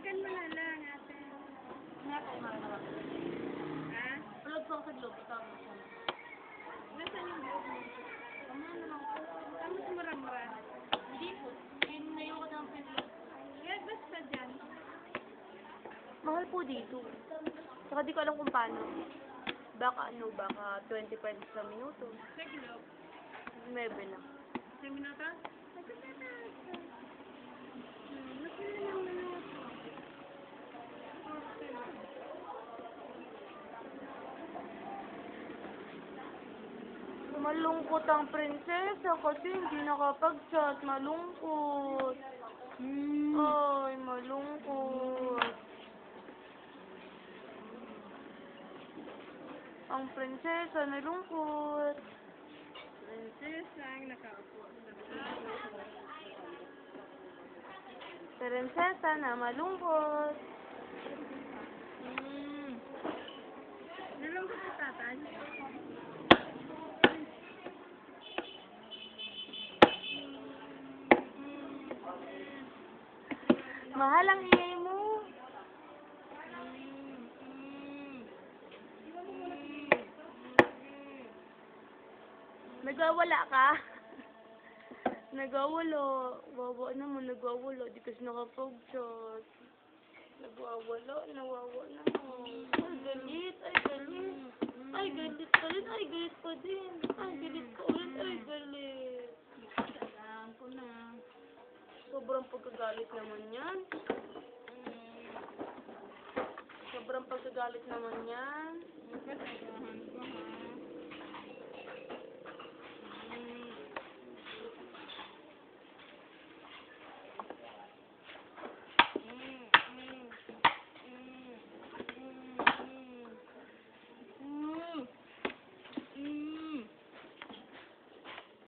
Balikan mo na lang, ate. Nga po, marunong. Ha? Upload po ako sa Globe. Ikaw mo siya. Nasaan yung buhok mo? Tama na lang po. Tapos mura-mura. Hindi po. Yun na yung katang pinlo. Kaya basta dyan. Mahal po dito. Saka di ko alam kung paano. Baka 20 pesos sa minuto. Sa Globe. 9 lang. Sa minuto? Malungkot ang prinsesa kasi hindi nakapag-chat. Malungkot. Ay, malungkot. Ang prinsesa nalungkot. Prinsesa ang nakaupo. Prinsesa na malungkot. Nalungkot sa tatay. Mahal ang ingay mo. Nagwawala ka? Nagwawala. Wawa naman, nagwawala. Di kasi nakapag-chat. Nagwawala, nawawala. Ay, galit. Ay, galit. Ay, galit pa rin. Ay, galit pa din. Ay, galit pa ulit. Ay, galit. Alam ko na. Sobrang pagkagalit naman yan. Sobrang pagkagalit naman yan. Magkasagahan ko, ha?